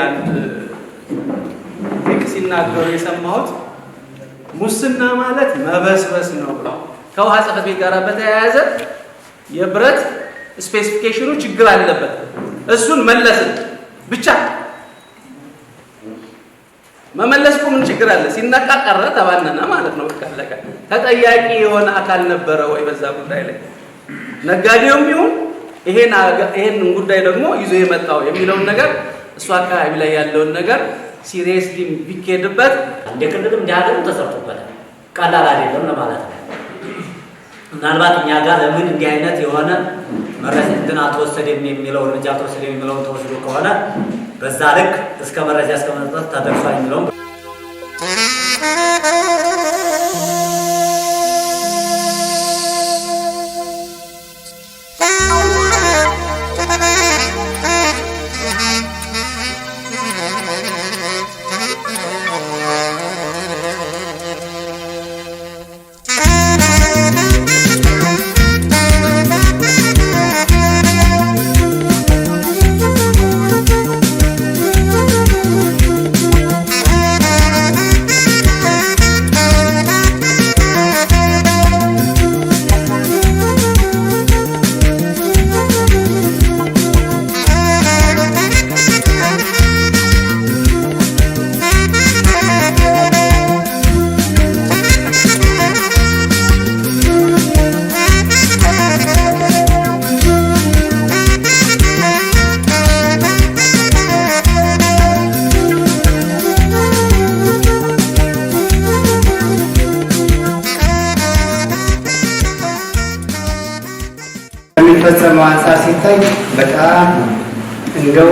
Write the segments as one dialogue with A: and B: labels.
A: አንድ ሲናገሩ የሰማሁት ሙስና ማለት መበስበስ ነው ብለው ከውሃ ጽሕፈት ቤት ጋር በተያያዘ የብረት ስፔሲፊኬሽኑ ችግር አለበት እሱን መለስን ብቻ መመለስ ምን ችግር አለ ሲነቃ ቀረ ተባነና ማለት ነው ካለቀ ተጠያቂ የሆነ አካል ነበረ ወይ በዛ ጉዳይ ላይ ነጋዴውም ይሁን ይሄን ጉዳይ ደግሞ ይዞ የመጣው የሚለውን ነገር እሱ አካባቢ ላይ ያለውን ነገር ሲሪየስሊ ቢኬድበት
B: እንደክልልም እንዳገሩ ተሰርቶበታል ቀላል አይደለም ለማለት ነው ምናልባት እኛ ጋር ለምን እንዲህ አይነት የሆነ መረጃ እንትና ተወሰደም የሚለው እርምጃ ተወሰደ የሚለው ተወስዶ ከሆነ በዛ ልክ እስከ መረጃ እስከመጣት ተደርሷል የሚለው
C: ፈጸመው አንሳር ሲታይ በጣም እንደው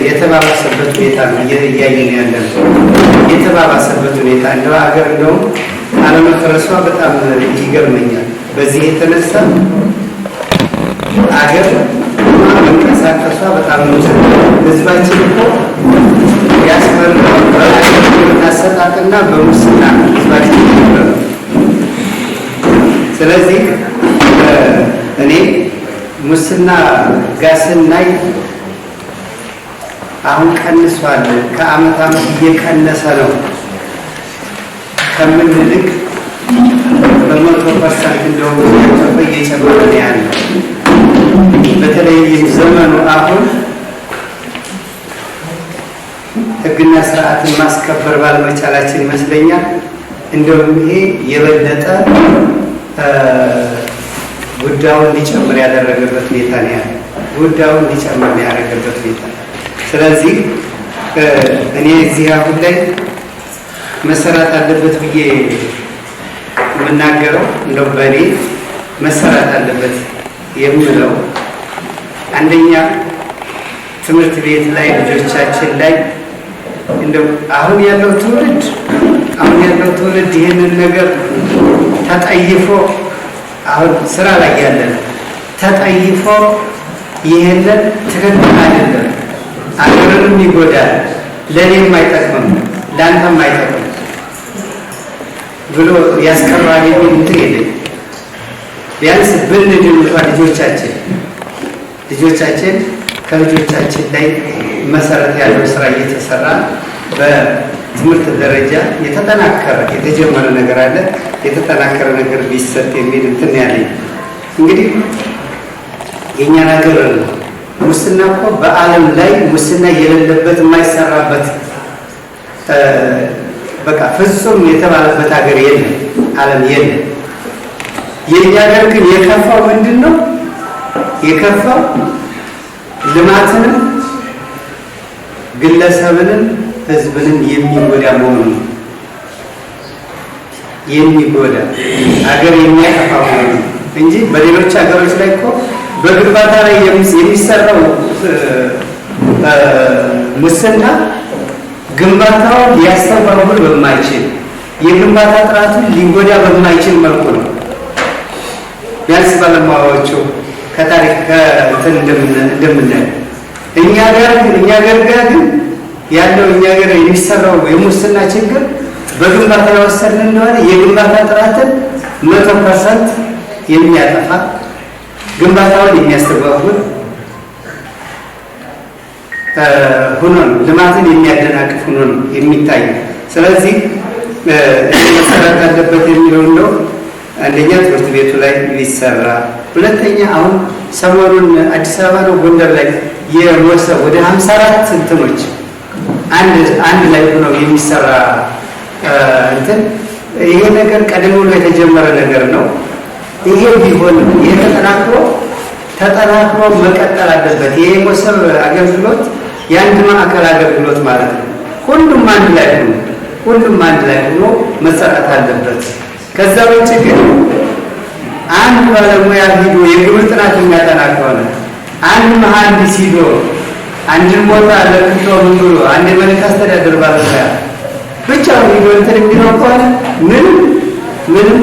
C: የተባባሰበት ሁኔታ ነው እያየን ያለን የተባባሰበት ሁኔታ እንደው ሀገር እንደው አለመፈረሷ በጣም ይገርመኛል በዚህ የተነሳ ሀገር መንቀሳቀሷ በጣም ነው ህዝባችን እኮ ያስመረው በአሰጣጥና በሙስና ህዝባችን ነው ስለዚህ እኔ ሙስና ጋስናይ አሁን ቀንሷል ከአመት አመት እየቀነሰ ነው ከምንልክ በ100% እንደው እየጨመረ ነው ያለው በተለይ ዘመኑ አሁን ህግና ስርዓትን ማስከበር ባለመቻላችን ይመስለኛል እንደው ይሄ የበለጠ ጉዳዩን ሊጨምር ያደረገበት ሁኔታ ነው ያለው ጉዳዩን ሊጨምር ያደረገበት ሁኔታ ስለዚህ እኔ እዚህ አሁን ላይ መሰራት አለበት ብዬ የምናገረው እንደው በእኔ መሰራት አለበት የምለው አንደኛ ትምህርት ቤት ላይ ልጆቻችን ላይ እንደው አሁን ያለው ትውልድ ይሄንን ነገር ተጠይፎ አሁን ስራ ላይ ያለን ተጠይፎ ይሄንን ትክክል አይደለም አገርንም ይጎዳል ለኔም አይጠቅምም ላንተም አይጠቅምም ብሎ ያስቀራል የሚል እንትን የለም ቢያንስ ብንድን እንኳን ልጆቻችን ከልጆቻችን ላይ መሰረት ያለው ስራ እየተሰራ በትምህርት ደረጃ የተጠናከረ የተጀመረ ነገር አለ የተጠናከረ ነገር ቢሰጥ የሚል እንትን ያለኝ እንግዲህ የኛ ነገር ሙስና እኮ በዓለም ላይ ሙስና የሌለበት የማይሰራበት በቃ ፍጹም የተባለበት ሀገር የለም ዓለም የለም የኛ ሀገር ግን የከፋው ምንድነው የከፋው ልማትንም ግለሰብንም ህዝብንም የሚጎዳ መሆኑ የሚጎዳ ሀገር የሚያጠፋ መሆኑ እንጂ በሌሎች ሀገሮች ላይ እኮ በግንባታ ላይ የሚሰራው ሙስና ግንባታውን ሊያስተባብር በማይችል የግንባታ ጥራቱን ሊጎዳ በማይችል መልኩ ነው ቢያንስ ባለሙያዎቹ ከታሪክ ከእንትን እንደምናየው እኛ ጋር ግን ያለው እኛ ጋር የሚሰራው የሙስና ችግር በግንባታ ወሰድን እንደሆነ የግንባታ ጥራትን 100% የሚያጠፋ ግንባታውን የሚያስተጓጉል ሆኖ ነው ልማትን የሚያደናቅፍ ሆኖ ነው የሚታይ። ስለዚህ መሰራት አለበት የሚለው ነው። አንደኛ ትምህርት ቤቱ ላይ ሊሰራ፣ ሁለተኛ አሁን ሰሞኑን አዲስ አበባ ነው ጎንደር ላይ የወሰው ወደ 54 እንትኖች አንድ ላይ ሆነው የሚሰራ እንትን ይሄ ነገር ቀደም ብሎ የተጀመረ ነገር ነው። ይሄ ቢሆን ይሄ ተጠናክሮ መቀጠል አለበት። ይሄ የወሰብ አገልግሎት የአንድ ማዕከል አገልግሎት ማለት ነው። ሁሉም አንድ ላይ ሆኖ መሰራት አለበት። ከዛ ውጭ ግን አንድ ባለሙያ ሂዶ የግብር ጥናት የሚያጠና ከሆነ አንድ መሐንዲስ ሂዶ አንድን ቦታ ለክቶ ምን ብሎ አንድ የመልክ አስተዳደር ባለሙያ ብቻ ሂዶ እንትን የሚለው ከሆነ ምንም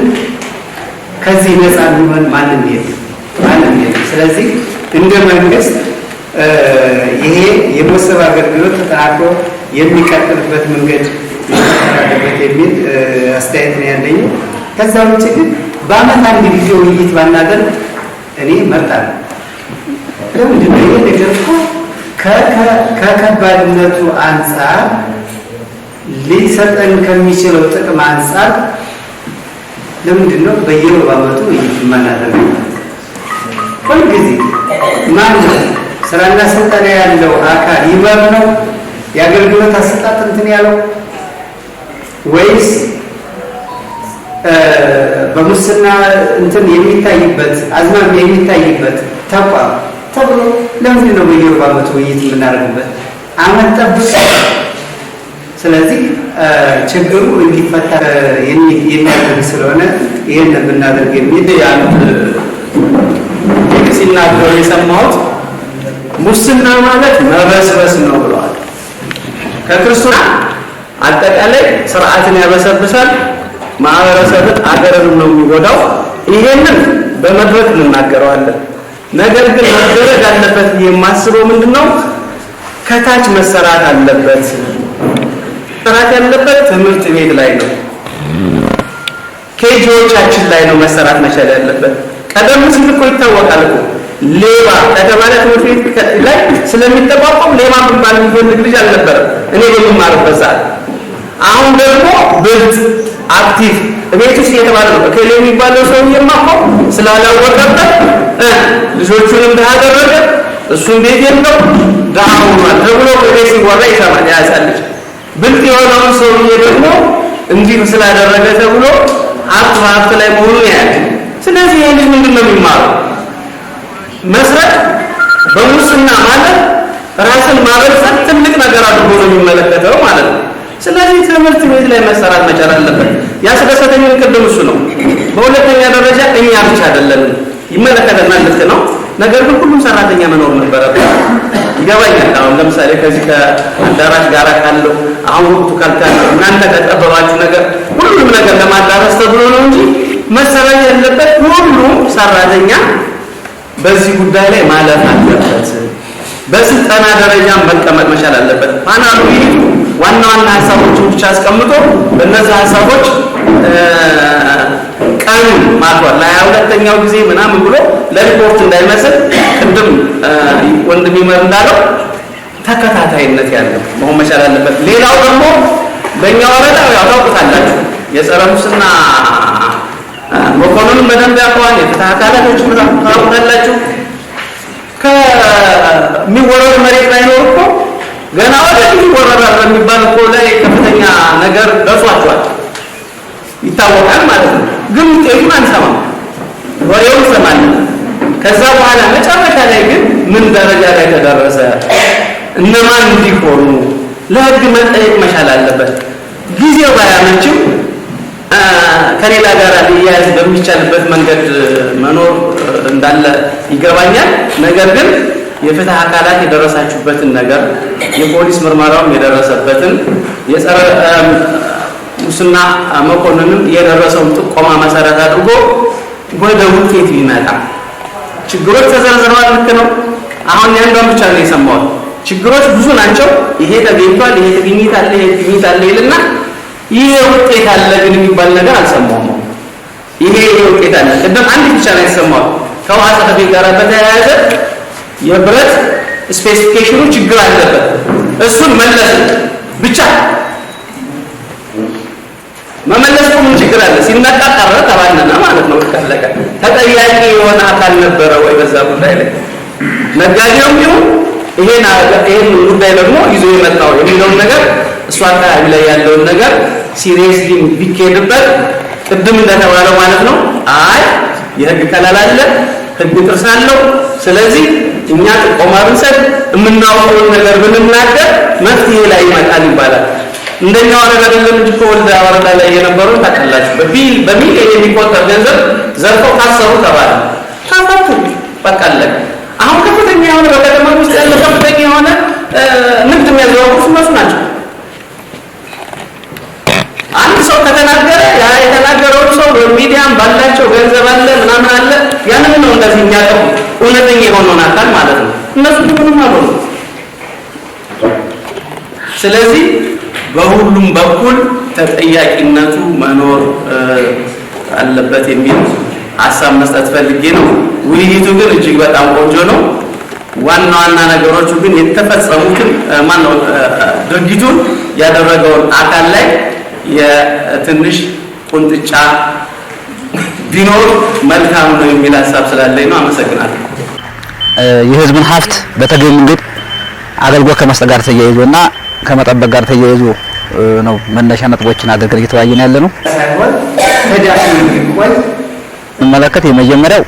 C: ከዚህ ነፃ የሚሆን ማንም የለም። ስለዚህ እንደ መንግስት ይሄ የመሰብ አገልግሎት ተጠናክሮ የሚቀጥልበት መንገድ አለበት የሚል አስተያየት ነው ያለኝ። ከዛ ውጭ ግን በአመት አንድ ጊዜ ውይይት ባናደርግ እኔ እመርጣለሁ። ለምንድን ነው ይሄ ነገር እኮ ከከባድነቱ አንጻር ሊሰጠን ከሚችለው ጥቅም አንጻር ለምንድን ነው በየሩብ ዓመቱ ውይይት የማናደርገው? ሁልጊዜ ማን ስራና ስልጠና ያለው አካል ይመር ነው የአገልግሎት አሰጣጥ እንትን ያለው ወይስ በሙስና እንትን የሚታይበት አዝማሚያ የሚታይበት ተቋም ተብሎ ለምንድን ነው በየሩብ ዓመቱ ውይይት የምናደርግበት? አመት ጠብቅ። ስለዚህ ችግሩ እንዲፈታ የሚያደርግ ስለሆነ ይህን ብናደርግ የሚል
A: ሲናገሩ የሰማሁት ሙስና ማለት መበስበስ ነው ብለዋል። ከክርስቶስ አጠቃላይ ስርዓትን ያበሰብሳል፣ ማህበረሰብን አገርንም ነው የሚጎዳው። ይሄንን በመድረክ እንናገረዋለን። ነገር ግን መደረግ አለበት የማስበው ምንድነው ከታች መሰራት አለበት። መሰራት ያለበት ትምህርት ቤት ላይ ነው፣ ኬጂዎቻችን ላይ ነው መሰራት መቻል ያለበት። ቀደም ሲል እኮ ይታወቃል እኮ ሌባ ከተባለ ትምህርት ቤት ላይ ስለሚጠቋቋም ሌባ የሚባል የሚፈልግ ልጅ አልነበረም እኔ በምማርበት ሰዓት። አሁን ደግሞ ብልጥ አክቲቭ ቤት ውስጥ እየተባለ ነው ከሌ የሚባለው ሰውዬማ እኮ ስላላወቀበት ልጆቹንም ድሃ አደረገ፣ እሱም ቤት የለው ድሃ ሆኗል ተብሎ ቤት ሲወራ ይሰማል። ያሳልች ብልጥ የሆነውን ሰውዬ ደግሞ እንዲህ ስላደረገ ተብሎ ሀብት ላይ መሆኑን ያያል። ስለዚህ ይሄ ልጅ ምንድን ነው የሚማረው? መስረቅ በሙስና ማለት ራስን ማበልጸግ ትልቅ ነገር አድርጎ ነው የሚመለከተው ማለት ነው። ስለዚህ ትምህርት ቤት ላይ መሰራት መቻል አለበት። ያስደሰተኝ ቅድም እሱ ነው። በሁለተኛ ደረጃ እኛ ብቻ አይደለም ይመለከተናል፣ ልክ ነው። ነገር ግን ሁሉም ሰራተኛ መኖር ነበረበት። ይገባኛል። አሁን ለምሳሌ ከዚህ ከአዳራሽ ጋር ካለው አሁን ወቅቱ ካልካለ እናንተ ከጠበባችሁ ነገር ሁሉም ነገር ለማዳረስ ተብሎ ነው እንጂ መሰራት ያለበት ሁሉም ሰራተኛ በዚህ ጉዳይ ላይ ማለፍ አለበት። በስልጠና ደረጃ መቀመጥ መቻል አለበት። ፓናሉ ዋና ሀሳቦችን ብቻ አስቀምጦ በእነዚህ ሀሳቦች ቀን ማቷል ለ22ኛው ጊዜ ምናምን ብሎ ለሪፖርት እንዳይመስል ቅድም ወንድም ይመር እንዳለው ተከታታይነት ያለው መሆን መቻል አለበት። ሌላው ደግሞ በእኛ ወረዳ ያው ታውቁታላችሁ የጸረ ሙስና መኮንኑን በደንብ ያውቀዋል። የፍትህ አካላቶችን ታውቁታላችሁ። ከሚወረድ መሬት ላይ ነው እኮ ገና ወደፊት ይወረዳል በሚባል እኮ ላይ ከፍተኛ ነገር ደርሷቸዋል ይታወቃል ማለት ነው። ግን ውጤቱን አንሰማም፣ ወሬውን እንሰማለን። ከዛ በኋላ መጨረሻ ላይ ግን ምን ደረጃ ላይ ተደረሰ፣ እነማን እንዲሆኑ ለህግ መጠየቅ መቻል አለበት። ጊዜው ባያመችም ከሌላ ጋር ሊያያዝ በሚቻልበት መንገድ መኖር እንዳለ ይገባኛል። ነገር ግን የፍትህ አካላት የደረሳችሁበትን ነገር የፖሊስ ምርመራውም የደረሰበትን የጸረ ሙስና መኮንንም የደረሰውን ጥቆማ መሰረት አድርጎ ወደ ውጤት ይመጣ። ችግሮች ተዘርዝረዋል፣ ልክ ነው። አሁን ያንዷን ብቻ ነው የሰማሁት። ችግሮች ብዙ ናቸው። ይሄ ተገኝቷል፣ ይሄ ግኝት አለ ይልና ይሄ ውጤት አለ ግን የሚባል ነገር አልሰማሁም። ይሄ ውጤት አለ ቅድም አንድ ብቻ ነው የሰማሁት። ከውሃ ጽሕፈት ቤት ጋር በተያያዘ የብረት ስፔሲፊኬሽኑ ችግር አለበት። እሱን መለስ ብቻ መመለስ ምን ችግር አለ? ሲነቃ ቀረ ተባነና ማለት ነው። ካለቀ ተጠያቂ የሆነ አካል ነበረ ወይ በዛ ጉዳይ ላይ? ነጋዴውም ይሁን ይሄን ጉዳይ ደግሞ ይዞ የመጣው የሚለውን ነገር እሷ አካባቢ ላይ ያለውን ነገር ሲሪየስሊ ቢኬድበት ቅድም እንደተባለው ማለት ነው። አይ የህግ ከለላ አለ፣ ህግ ጥርስ አለው። ስለዚህ እኛ ጥቆማ ብንሰጥ የምናውቀውን ነገር ብንናገር መፍትሄ ላይ ይመጣል ይባላል። እንደኛ ወረዳ አይደለም እንጂ ወልዳ ወረዳ ላይ የነበሩ ታከላችሁ በሚሊዮን የሚቆጠር ገንዘብ ዘርፈው ካሰሩ ተባለ። ታፈቱ በቃለ። አሁን ከፍተኛ የሆነ በከተማ ውስጥ ያለ ከፍተኛ የሆነ ንግድ የሚያዘዋውሩ እነሱ ናቸው። አንድ ሰው ከተናገረ ያ የተናገረው ሰው በሚዲያም ባላቸው ገንዘብ አለ ምናምን አለ ያንን ነው እንደዚህ የሚያቀርቡ እውነተኛ የሆነውን አካል ማለት ነው። እነሱ ምንም አልሆኑ። ስለዚህ በሁሉም በኩል ተጠያቂነቱ መኖር አለበት የሚል ሀሳብ መስጠት ፈልጌ ነው። ውይይቱ ግን እጅግ በጣም ቆንጆ ነው። ዋና ዋና ነገሮቹ ግን የተፈጸሙትን ማነው ድርጊቱን ያደረገውን አካል ላይ የትንሽ ቁንጥጫ ቢኖር መልካም ነው የሚል ሀሳብ ስላለኝ ነው። አመሰግናለሁ።
D: የህዝብን ሀብት በተገቢ መንገድ አገልግሎት ከመስጠት ጋር ተያይዞና ከመጠበቅ ጋር ተያይዞ ነው መነሻ ነጥቦችን አድርገን እየተወያየን ያለ ነው። መለከት የመጀመሪያው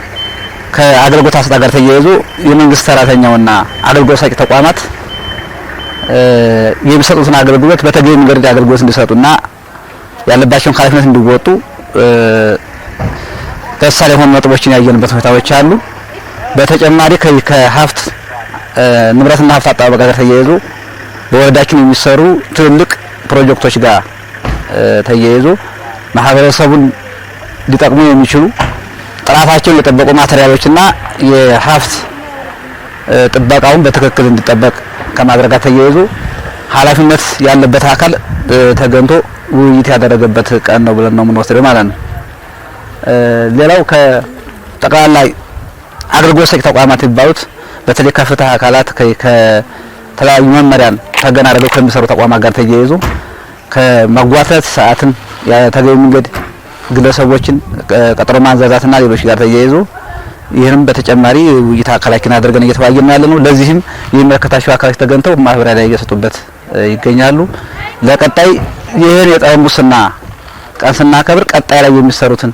D: ከአገልግሎት አሰጣጥ ጋር ተያይዞ የመንግስት ሰራተኛውና አገልግሎት ሰጪ ተቋማት የሚሰጡትን አገልግሎት በተገቢ መንገድ አገልግሎት እንዲሰጡና ያለባቸውን ኃላፊነት እንዲወጡ ተሳለ የሆኑ ነጥቦችን ያየንበት ሁኔታዎች አሉ። በተጨማሪ ከሀብት ንብረትና ሀብት አጠባበቅ ጋር ተያይዞ በወረዳችን የሚሰሩ ትልልቅ ፕሮጀክቶች ጋር ተያይዞ ማህበረሰቡን ሊጠቅሙ የሚችሉ ጥራታቸውን የጠበቁ ማቴሪያሎችና የሀብት ጥበቃውን በትክክል እንዲጠበቅ ከማድረግ ጋር ተያይዞ ኃላፊነት ያለበት አካል ተገንቶ ውይይት ያደረገበት ቀን ነው ብለን ነው የምንወስደው ማለት ነው። ሌላው ከጠቅላላ አገልግሎት ሰጪ ተቋማት የሚባሉት በተለይ ከፍትህ አካላት ከተለያዩ መመሪያን ተገን አድርገው ከሚሰሩ ተቋማት ጋር ተያይዞ ከመጓተት ሰዓትን የተገቢ መንገድ ግለሰቦችን ቀጠሮ ማንዛዛትና ሌሎች ጋር ተያይዞ ይህንም በተጨማሪ ውይይት አካላችን አድርገን እየተወያየን ያለ ነው። ለዚህም የሚመለከታቸው አካላት ተገንተው ማህበራዊ ላይ እየሰጡበት ይገኛሉ። ለቀጣይ ይህን የጸረ ሙስና ቀን ስናከብር ቀጣይ ላይ የሚሰሩትን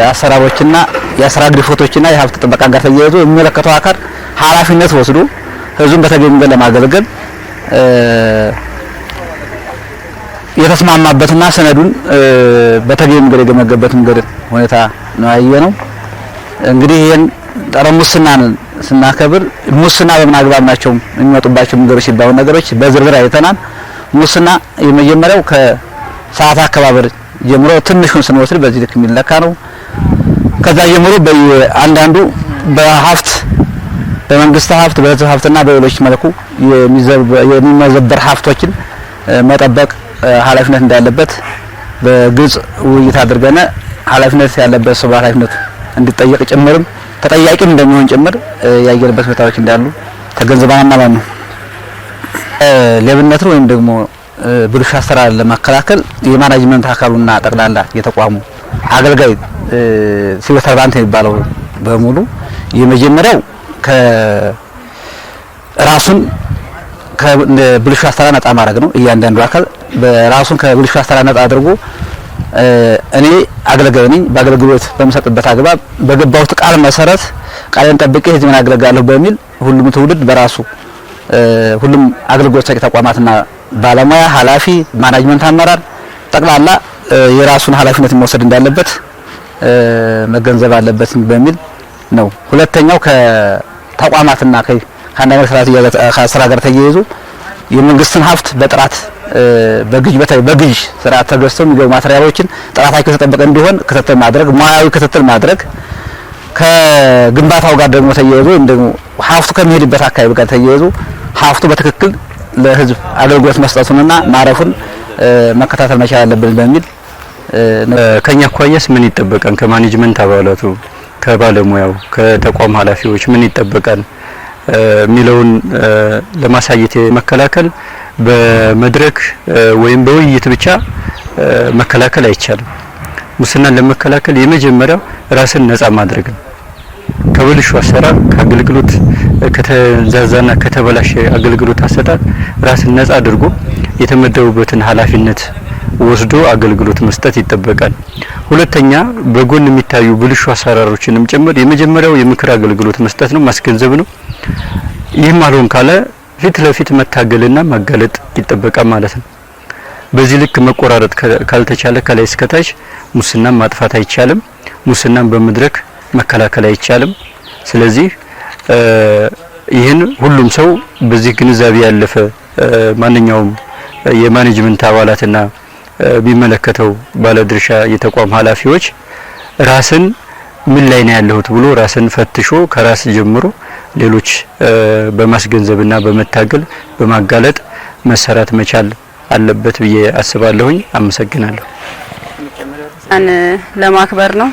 D: አሰራሮችና የአስራ ግሪፎቶችና የሀብት ጥበቃ ጋር ተያይዞ የሚመለከተው አካል ኃላፊነት ወስዶ ህዝቡን በተገቢ መንገድ ለማገልገል የተስማማበትና ሰነዱን በተገቢ መንገድ የገመገበት መንገድ ሁኔታ ነው ያየነው። እንግዲህ ይሄን ጸረ ሙስናን ስናከብር ሙስና በምን አግባብ ናቸው የሚመጡባቸው መንገዶች ሲባሉ ነገሮች በዝርዝር አይተናል። ሙስና የመጀመሪያው ከሰዓት አከባበር ጀምሮ ትንሹን ስንወስድ በዚህ ልክ የሚለካ ነው። ከዛ ጀምሮ በአንዳንዱ በሀብት በመንግስት ሀብት በህዝብ ሀብትና በሌሎች መልኩ የሚመዘበር ሀብቶችን መጠበቅ ኃላፊነት እንዳለበት በግልጽ ውይይት አድርገን ኃላፊነት ያለበት ሰው ኃላፊነቱ እንዲጠየቅ ጭምርም ተጠያቂም እንደሚሆን ጭምር ያየንበት ሁኔታዎች እንዳሉ ተገንዝበናል ማለት ነው። ሌብነትን ወይም ደግሞ ብልሹ አሰራር ለመከላከል የማናጅመንት አካሉና ጠቅላላ የተቋሙ አገልጋይ ሲቪል ሰርቫንት የሚባለው በሙሉ የመጀመሪያው ከራሱን ከብልሹ አሰራር ነፃ ማድረግ ነው። እያንዳንዱ አካል በራሱን ከብልሹ አሰራር ነፃ አድርጎ እኔ አገልጋይ ነኝ፣ በአገልግሎት በመሰጥበት አግባብ በገባሁት ቃል መሰረት ቃሌን ጠብቄ ህዝብን አገልጋለሁ በሚል ሁሉም ትውልድ በራሱ ሁሉም አገልግሎት ሰጪ ተቋማትና ባለሙያ ኃላፊ ማናጅመንት አመራር ጠቅላላ የራሱን ኃላፊነት መውሰድ እንዳለበት መገንዘብ አለበት በሚል ነው። ሁለተኛው ከተቋማትና ከአንዳንድ ስራ ጋር ተያይዞ የመንግስትን ሀብት በጥራት በግዥ ስርዓት ተገዝተው የሚገቡ ማቴሪያሎችን ጥራታቸው የተጠበቀ እንዲሆን ክትትል ማድረግ፣ ሙያዊ ክትትል ማድረግ ከግንባታው ጋር ደግሞ ተያይዞ ወይም ደግሞ ሀብቱ ከሚሄድበት አካባቢ ጋር ተያይዞ ሀብቱ በትክክል ለህዝብ አገልግሎት መስጠቱንና ማረፉን መከታተል መቻል አለብን በሚል
E: ከኛ አኳያስ ምን ይጠበቃል? ከማኔጅመንት አባላቱ፣ ከባለሙያው፣ ከተቋም ኃላፊዎች ምን ይጠበቃል? የሚለውን ለማሳየት መከላከል በመድረክ ወይም በውይይት ብቻ መከላከል አይቻልም። ሙስናን ለመከላከል የመጀመሪያው ራስን ነፃ ማድረግ ነው። ከብልሹ አሰራር ከአገልግሎት ከተንዛዛና ከተበላሸ አገልግሎት አሰጣጥ ራስን ነፃ አድርጎ የተመደቡበትን ኃላፊነት ወስዶ አገልግሎት መስጠት ይጠበቃል። ሁለተኛ በጎን የሚታዩ ብልሹ አሰራሮችንም ጭምር የመጀመሪያው የምክር አገልግሎት መስጠት ነው፣ ማስገንዘብ ነው። ይህም አልሆን ካለ ፊት ለፊት መታገልና ማጋለጥ ይጠበቃል ማለት ነው። በዚህ ልክ መቆራረጥ ካልተቻለ ከላይ እስከ ታች ሙስናን ማጥፋት አይቻልም። ሙስናን በመድረክ መከላከል አይቻልም። ስለዚህ ይህን ሁሉም ሰው በዚህ ግንዛቤ ያለፈ ማንኛውም የማኔጅመንት አባላትና ቢመለከተው ባለድርሻ የተቋም ኃላፊዎች ራስን ምን ላይ ነው ያለሁት ብሎ ራስን ፈትሾ ከራስ ጀምሮ ሌሎች በማስገንዘብና በመታገል በማጋለጥ መሰራት መቻል አለበት ብዬ አስባለሁኝ። አመሰግናለሁ።
F: ለማክበር ነው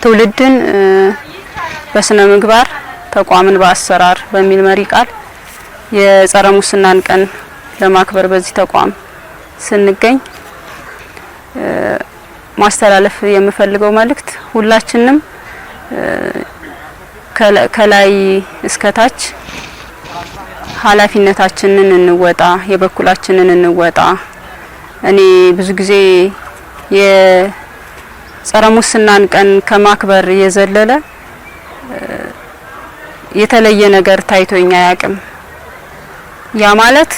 F: ትውልድን በስነ ምግባር ተቋምን በአሰራር በሚል መሪ ቃል የጸረ ሙስናን ቀን ለማክበር በዚህ ተቋም ስንገኝ ማስተላለፍ የምፈልገው መልእክት ሁላችንም ከላይ እስከታች ኃላፊነታችንን እንወጣ፣ የበኩላችንን እንወጣ። እኔ ብዙ ጊዜ የጸረ ሙስናን ቀን ከማክበር የዘለለ የተለየ ነገር ታይቶኛ ያቅም። ያ ማለት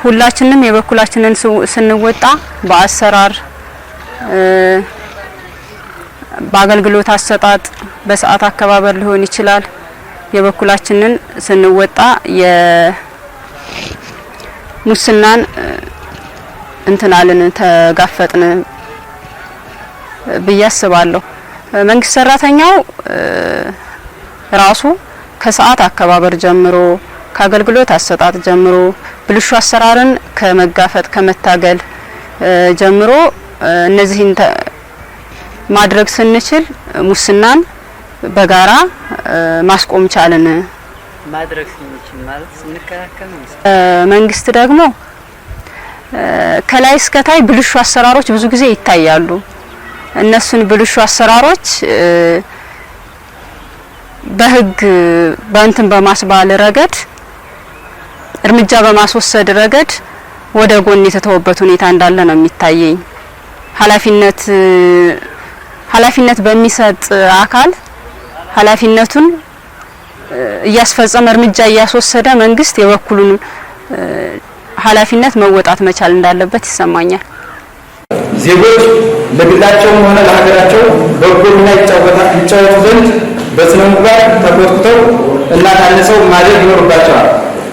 F: ሁላችንም የበኩላችንን ስንወጣ በአሰራር በአገልግሎት አሰጣጥ በሰዓት አከባበር ሊሆን ይችላል። የበኩላችንን ስንወጣ የሙስናን እንትናልን ተጋፈጥን ብዬ አስባለሁ። መንግስት ሰራተኛው ራሱ ከሰዓት አከባበር ጀምሮ ከአገልግሎት አሰጣጥ ጀምሮ ብልሹ አሰራርን ከመጋፈጥ ከመታገል ጀምሮ እነዚህን ማድረግ ስንችል ሙስናን በጋራ ማስቆም ቻልን።
G: ማድረግ ስንችል ማለት ስንከላከል ነው።
F: መንግስት ደግሞ ከላይ እስከታይ ብልሹ አሰራሮች ብዙ ጊዜ ይታያሉ። እነሱን ብልሹ አሰራሮች በህግ በእንትን በማስባል ረገድ እርምጃ በማስወሰድ ረገድ ወደ ጎን የተተወበት ሁኔታ እንዳለ ነው የሚታየኝ። ኃላፊነት በሚሰጥ አካል ኃላፊነቱን እያስፈጸመ እርምጃ እያስወሰደ መንግስት የበኩሉን ኃላፊነት መወጣት መቻል እንዳለበት ይሰማኛል።
H: ዜጎች ለግላቸውም ሆነ ለሀገራቸው በጎ ሚና ይጫወቱ ዘንድ በስነ ምግባር ተኮትኩተው እና ታንጸው ማደግ ይኖርባቸዋል።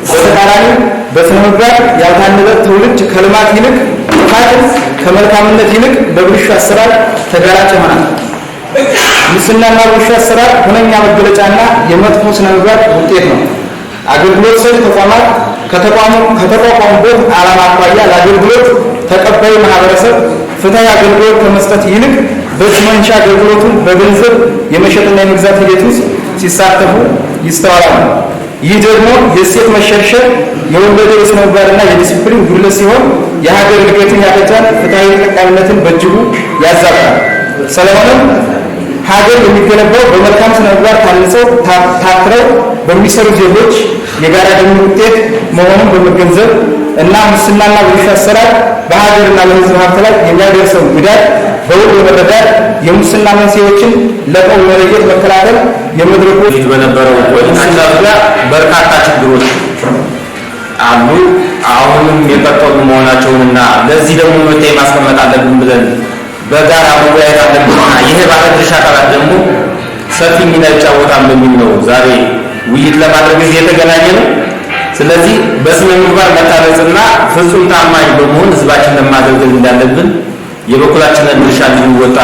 H: በተቃራኒው በስነ ምግባር ያልታነጸ ትውልድ ከልማት ይልቅ ጥፋትን፣ ከመልካምነት ይልቅ ለብልሹ አሰራር ተጋላጭ ይሆናል። ሙስናና ብልሹ አሰራር ሁነኛ መገለጫና የመጥፎ ስነ ምግባር ውጤት ነው። አገልግሎት ሰጪ ተቋማት ከተቋቋሙበት ዓላማ አኳያ ለአገልግሎት ተቀባዩ ማህበረሰብ ፍትሃዊ አገልግሎት ከመስጠት ይልቅ በስመ መንሻ አገልግሎቱን በገንዘብ የመሸጥና የመግዛት ሂደት ውስጥ ሲሳተፉ ይስተዋላል። ይህ ደግሞ የእሴት መሸርሸር የወለደው የስነ ምግባርና የዲሲፕሊን ጉድለት ሲሆን የሀገር እድገትን ያፈጃል፣ ፍትሃዊ ተጠቃሚነትን በእጅጉ ያዛባል። ስለሆነም ሀገር የሚገነባው በመልካም ስነ ምግባር ታንጸው ታትረው በሚሰሩ ዜጎች የጋራ ድምር ውጤት መሆኑን በመገንዘብ እና ሙስናና ብልሹ አሰራር በሀገርና በሕዝብ ሀብት ላይ የሚያደርሰው ጉዳት በውል በመረዳት የሙስና መንስኤዎችን ለቀው መለየት መከላከል የመድረኮች
I: በነበረው ሙስና ዙሪያ በርካታ ችግሮች አሉ። አሁንም የቀጠሉ መሆናቸውንና ለዚህ ደግሞ መፍትሄ ማስቀመጥ አለብን ብለን በጋራ መወያየት አለብንና ይሄ ባለድርሻ አካላት ደግሞ ሰፊ ሚና ይጫወታል በሚል ነው ዛሬ ውይይት ለማድረግ እዚህ የተገናኘ ነው። ስለዚህ በስነ ምግባር መታነጽና ፍጹም ታማኝ በመሆን ህዝባችንን ማገልገል እንዳለብን የበኩላችንን ድርሻ እንድንወጣ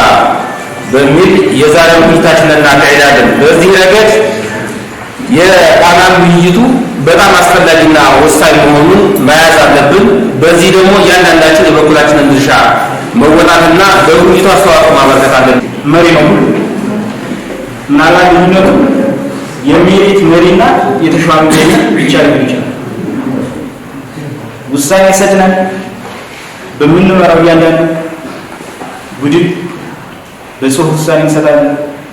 I: በሚል የዛሬው ውይይታችንን እናካሂዳለን። በዚህ ረገድ የፓናል ውይይቱ በጣም አስፈላጊና ወሳኝ መሆኑን መያዝ አለብን። በዚህ ደግሞ እያንዳንዳችን የበኩላችንን ድርሻ መወጣትና በውይይቱ አስተዋጽኦ ማበርከት አለብን።
H: መሪ ነው ምናልባት ልዩነቱ የሜሪት መሪና የተሿሚ መሪ ብቻ ሊሆን ይችላል። ውሳኔ ሰጥነን በምንመራው እያንዳንዱ ቡድን በጽሁፍ ውሳኔ እንሰጣለን፣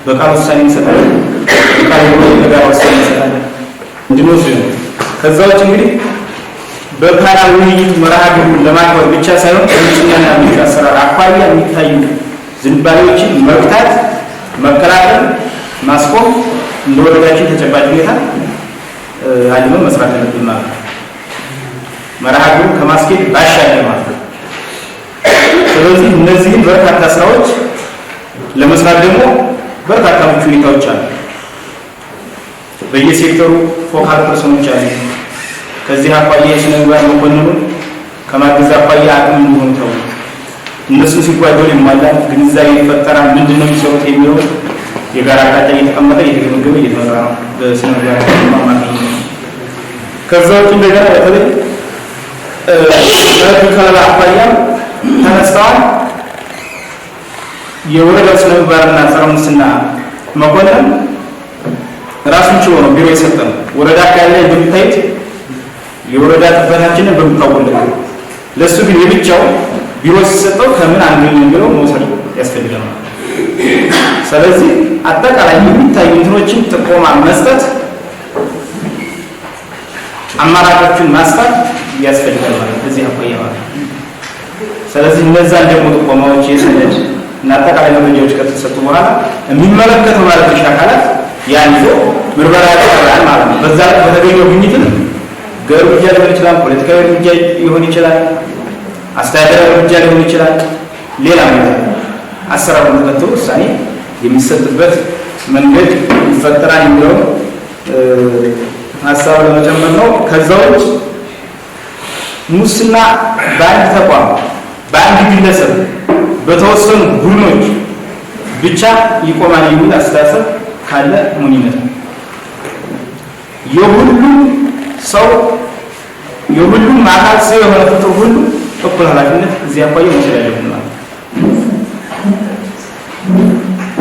H: በቃል ውሳኔ እንሰጣለን፣ በቃል በጋራ ውሳኔ እንሰጣለን እንድንወስድ ነው። ከዛ ውጭ እንግዲህ በፓናል ውይይት መርሃ ግብሩን ለማክበር ብቻ ሳይሆን ከሙስናና ብልሹ አሰራር አኳያ የሚታዩ ዝንባሌዎችን መግታት፣ መከላከል፣ ማስቆም እንደ ወረዳችን ተጨባጭ ሁኔታ አልመን መስራት አለብን ማለት ነው። መርሃ ግብሩን ከማስኬድ ባሻገር ማለት ነው። ስለዚህ እነዚህን በርካታ ስራዎች ለመስራት ደግሞ በርካታ ምቹ ሁኔታዎች አሉ። በየሴክተሩ ፎካል ፐርሰኖች አሉ። ከዚህ አኳያ የስነ ምግባር መኮንኑን ከማገዝ አኳያ አቅም እንዲሆኑ ተብሎ እነሱ ሲጓደሉ ይሟላል፣ ግንዛቤ ይፈጠራል፣ ምንድን ነው የሚሰሩት የሚለው የጋራ አቅጣጫ እየተቀመጠ እየተገመገመ እየተመራ ነው በስነ ምግባር ማማከኝ። ከዛ ውጭ እንደገና በተለይ ከህግ ከለላ አኳያ ተነስተዋል። የወረዳው ስነ ምግባርና ጸረ ሙስና መኮንን ራሱን ችሎ ነው ቢሮ የሰጠን። ወረዳ አካባቢ ላይ እንደምታዩት የወረዳ ጥበታችንን በምታውቁለት ለሱ ግን የብቻው ቢሮ ሲሰጠው ከምን አንገኝ የሚለው መውሰድ ያስፈልጋል። ስለዚህ አጠቃላይ የሚታዩ እንትኖችን ጥቆማ መስጠት፣ አማራጮችን ማስፋት ያስፈልጋል ማለት በዚህ አኳያ ማለት። ስለዚህ እነዛን ደግሞ ጥቆማዎች የሰነድ እና አጠቃላይ መረጃዎች ከተሰጡ በኋላ የሚመለከተው ባለድርሻ አካላት ያን ይዞ ምርመራ ያቀርባል ማለት ነው። በዛ በተገኘው ግኝትን እርምጃ ሊሆን ይችላል፣ ፖለቲካዊ እርምጃ ሊሆን ይችላል፣ አስተዳደራዊ እርምጃ ሊሆን ይችላል፣ ሌላ ነገር አሰራሩን ተከትሎ ውሳኔ የሚሰጥበት መንገድ ይፈጠራል የሚለው ሀሳብ ለመጨመር ነው። ከዛ ውጭ ሙስና በአንድ ተቋም በአንድ ግለሰብ በተወሰኑ ቡድኖች ብቻ ይቆማል የሚል አስተሳሰብ ካለ ሞኝነት ነው። የሁሉም ሰው የሁሉም አካል ሰው የሆነ ፍጡር ሁሉ እኩል ኃላፊነት እዚህ አኳያ መውሰድ ያለብን ማለት ነው።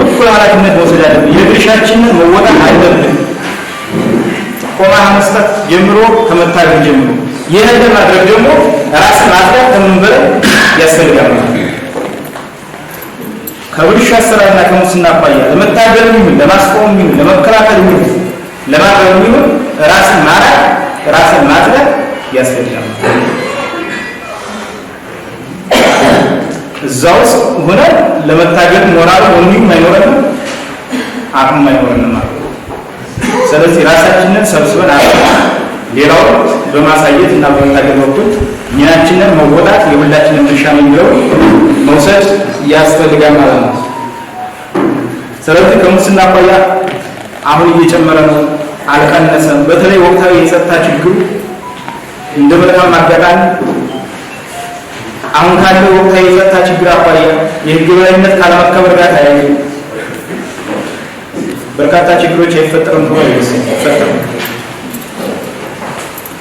H: እኩል ኃላፊነት መውሰድ ያለብን የድርሻችንን መወጣት አለብን። ጥቆማ መስጠት ጀምሮ ከመታገል ጀምሮ ይህን ለማድረግ ደግሞ ራስን ማጥራት ከምን በላይ ያስፈልጋል ማለት ነው። ከብልሹ አሰራርና ከሙስና አኳያ ለመታገል ይሁን ለማስቆም ይሁን ለመከላከል ይሁን ለማድረግ ይሁን ራስን ማራቅ ራስን ማጥራት ያስፈልጋል። እዛው ውስጥ ሆነ ለመታገል ሞራል ወንድም አይኖርም አቅም አይኖርም ማለት ነው። ስለዚህ ራሳችንን ሰብስበን ሌላው በማሳየት እና በመታገል በኩል ሚናችንን መወጣት የሁላችንም ድርሻ ነው የሚለው መውሰድ ያስፈልጋል ማለት ነው። ስለዚህ ከሙስና አኳያ አሁን እየጨመረ ነው፣ አልቀነሰም። በተለይ ወቅታዊ የጸጥታ ችግሩ እንደ መልካም አጋጣሚ አሁን ካለው ወቅታዊ የጸጥታ ችግር አኳያ የህግ የበላይነት ካለመከበር ጋር ተያይዞ በርካታ ችግሮች አይፈጠሩም ብሎ ይፈጠሩ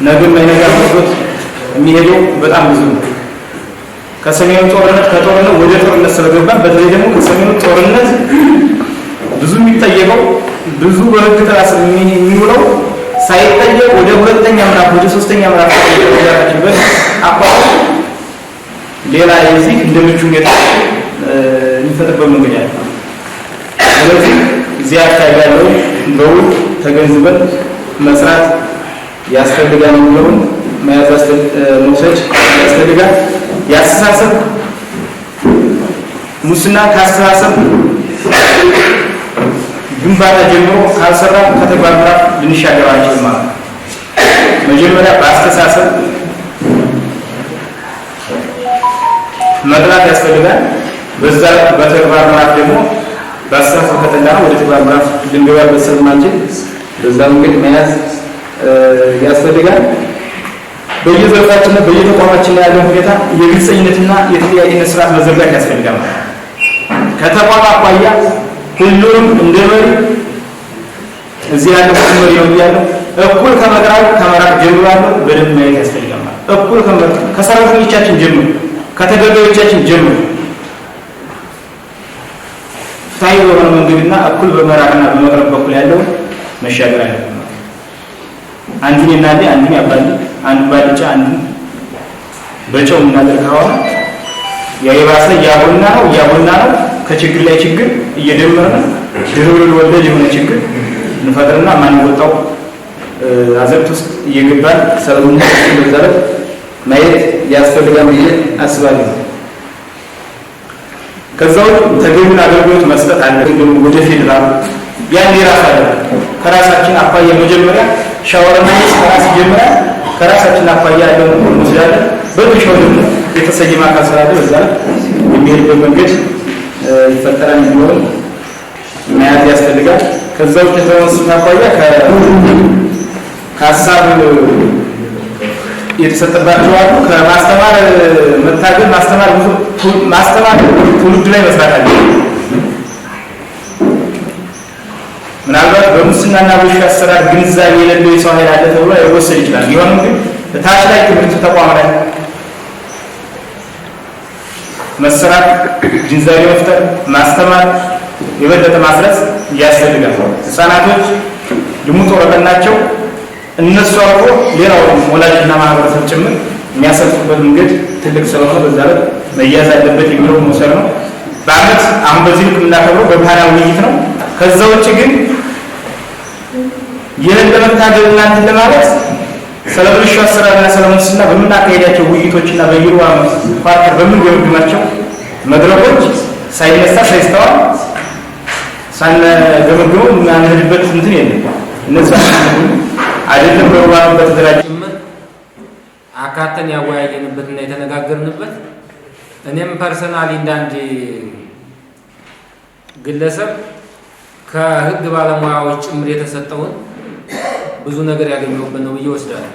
H: ነገም አይነጋ መስሎት የሚሄደው በጣም ብዙ ነው። ከሰሜኑ ጦርነት ከጦርነት ወደ ጦርነት ስለገባ በተለይ ደግሞ ከሰሜኑ ጦርነት ብዙ የሚጠየቀው ብዙ በህግ ጥላ ስር የሚውለው ሳይጠየቅ ወደ ሁለተኛ ምዕራፍ ወደ ሶስተኛ ምዕራፍ ተደረገበት አቋም ሌላ የዚህ እንደምቹ ሁኔታ የሚፈጥርበት መንገድ ያለ። ስለዚህ እዚህ አካባቢ ያለው በውል ተገንዝበን መስራት ያስፈልጋል የሚለውን መያዝ መውሰድ ያስፈልጋል። ያስተሳሰብ ሙስና ካስተሳሰብ ግንባታ ጀምሮ ካልሰራ ከተግባር ምዕራፍ ልንሻገር አንችልም ማለት ነው። መጀመሪያ በአስተሳሰብ መጥራት ያስፈልጋል። በዛ በተግባር ምዕራፍ ደግሞ በአስተሳሰብ ከተላና ወደ ተግባር ምዕራፍ ልንገባበት ስለማንችል በዛ መንገድ መያዝ ያስፈልጋል። በየዘርፋችን በየተቋማችን ላይ ያለው ሁኔታ የግልጽነትና የተጠያቂነት ስርዓት መዘርጋት ያስፈልጋል። ከተቋም አኳያ ሁሉም እንደ መሪ እዚህ ያለው መሪ ነው ያለው እኩል ከመራቅ ጀምሮ ያለው በደንብ ማየት ያስፈልጋል። እኩል ከሰራተኞቻችን ጀምሮ ከተገልጋዮቻችን ጀምሮ ፍትሃዊ በሆነ መንገድና እኩል በመራቅና በመቅረብ በኩል ያለው መሻገር አለብን። አንዱን የናለ አንዱን ያባል አንዱን ባልጫ አንዱን በጨው እናደርግ ከሆነ የባሰ ያቦና ነው ከችግር ላይ ችግር እየደመረን ድርብርብ ወለድ የሆነ ችግር እንፈጥርና ማንወጣው አዘቅት ውስጥ እየገባን ሰለሞን እንደዛለት ማየት ያስፈልጋል ብዬ አስባለሁ። ከዛው ተገቢውን አገልግሎት መስጠት አለብን። ወደ ፌደራል ያን የራስ አለ ከራሳችን አኳያ መጀመሪያ ሻወርና ከራስ ጀምራ ከራሳችን አኳያ ያለው ሙስሊም በብቻው ደግሞ የተሰየመ አካል ስላለ በዛ የሚሄድበት መንገድ ይፈጠራል የሚሆን ማየት ያስፈልጋል። ከዛው ከተወሰነ አኳያ ከሀሳብ የተሰጠባቸው አሉ። ከማስተማር መታገል ማስተማር ትውልድ ላይ መስራት አለ። ምናልባት በሙስናና በሽታ አሰራር ግንዛቤ የሌለው የሰው ኃይል አለ ተብሎ ሊወሰድ ይችላል። ቢሆንም ግን ታች ላይ ትምህርት ተቋም ላይ መሰራት፣ ግንዛቤ መፍጠር፣ ማስተማር፣ የበለጠ ማስረጽ ያስፈልጋል። ህፃናቶች ልሙጥ ወረቀት ናቸው። እነሱ አልፎ ሌላው ወላጅና ማህበረሰብ ጭምር የሚያሰልጡበት መንገድ ትልቅ ስለሆነ በዛ ላይ መያዝ አለበት የሚለው መሰረት ነው። በአመት አሁን በዚህ ልክ የምናከብረው በፓናል ውይይት ነው። ከዛ ውጭ ግን ይህን ለመታገል እናንተ ለማለት ሰለብልሽ አሰራርና ሰለሙስና በምናካሄዳቸው ውይይቶችና በየሩ አመት ፓርተር በምንገመግማቸው መድረኮች ሳይነሳ ሳይስተዋል ሳንገመግመው የማንሄድበት እንትን የለም። እነዚህ አይደለም በዋናበት ደረጃ
J: አካተን ያወያየንበትና የተነጋገርንበት እኔም ፐርሰናሊ እንዳንድ ግለሰብ ከህግ ባለሙያዎች ጭምር የተሰጠውን ብዙ ነገር ያገኘሁበት ነው ብዬ ወስዳለሁ።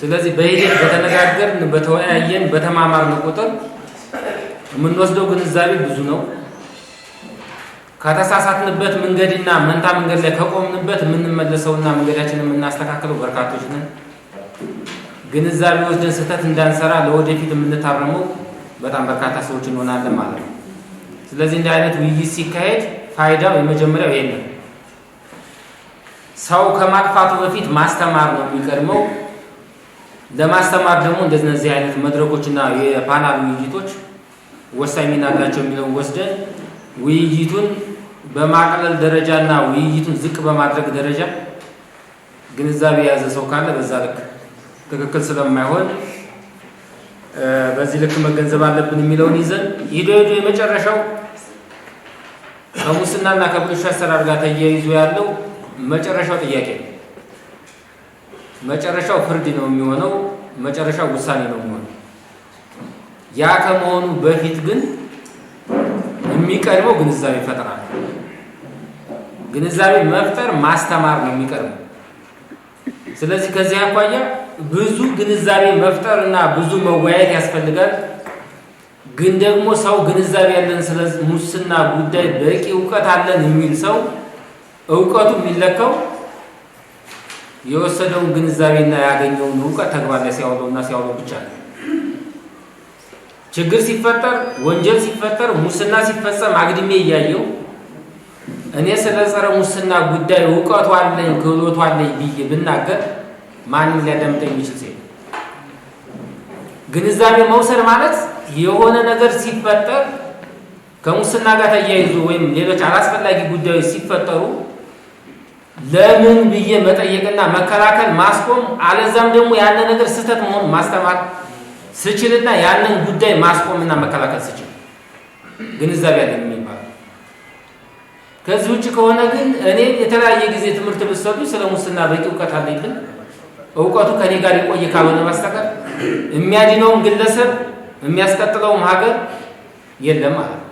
J: ስለዚህ በሂደት በተነጋገርን በተወያየን በተማማርን ቁጥር የምንወስደው ግንዛቤ ብዙ ነው። ከተሳሳትንበት መንገድና መንታ መንገድ ላይ ከቆምንበት የምንመለሰውና መንገዳችንን የምናስተካክለው በርካቶች ነን። ግንዛቤ ወስደን ስህተት እንዳንሰራ ለወደፊት የምንታረመው በጣም በርካታ ሰዎች እንሆናለን ማለት ነው። ስለዚህ እንዲህ አይነት ውይይት ሲካሄድ ፋይዳው የመጀመሪያው ይሄ ነው። ሰው ከማጥፋቱ በፊት ማስተማር ነው የሚቀድመው። ለማስተማር ደግሞ እንደዚህ አይነት መድረኮችና የፓናል ውይይቶች ወሳኝ ሚና አላቸው የሚለውን ወስደን ውይይቱን በማቅለል ደረጃና ውይይቱን ዝቅ በማድረግ ደረጃ ግንዛቤ የያዘ ሰው ካለ በዛ ልክ ትክክል ስለማይሆን በዚህ ልክ መገንዘብ አለብን የሚለውን ይዘን ሂዶ የመጨረሻው ከሙስናና ከብልሹ አሰራር ጋር ተያይዞ ያለው መጨረሻው ጥያቄ ነው። መጨረሻው ፍርድ ነው የሚሆነው። መጨረሻው ውሳኔ ነው የሚሆነው። ያ ከመሆኑ በፊት ግን የሚቀርበው ግንዛቤ ፈጠራ ነው። ግንዛቤ መፍጠር ማስተማር ነው የሚቀርበው። ስለዚህ ከዚህ አኳያ ብዙ ግንዛቤ መፍጠርና ብዙ መወያየት ያስፈልጋል። ግን ደግሞ ሰው ግንዛቤ ያለን ስለ ሙስና ጉዳይ በቂ እውቀት አለን የሚል ሰው እውቀቱ የሚለካው የወሰደውን ግንዛቤና ያገኘውን እውቀት ተግባር ላይ ሲያውለውና ሲያውለው ብቻ ነው። ችግር ሲፈጠር፣ ወንጀል ሲፈጠር፣ ሙስና ሲፈጸም አግድሜ እያየው እኔ ስለ ጸረ ሙስና ጉዳይ እውቀቱ አለኝ ክህሎቱ አለኝ ብዬ ብናገር ማንም ሊያዳምጠኝ የሚችል ሰው ግንዛቤ መውሰድ ማለት የሆነ ነገር ሲፈጠር ከሙስና ጋር ተያይዞ ወይም ሌሎች አላስፈላጊ ጉዳዮች ሲፈጠሩ ለምን ብዬ መጠየቅና መከላከል ማስቆም፣ አለዛም ደግሞ ያለ ነገር ስህተት መሆኑን ማስተማር ስችልና ያንን ጉዳይ ማስቆምና መከላከል ስችል ግንዛቤ ያለኝ የሚባለው። ከዚህ ውጭ ከሆነ ግን እኔ የተለያየ ጊዜ ትምህርት ብትሰጡ ስለ ሙስና በቂ እውቀት አለኝ ብል እውቀቱ ከኔ ጋር የቆየ ካልሆነ በስተቀር የሚያድነውም ግለሰብ የሚያስቀጥለውም ሀገር የለም ማለት ነው።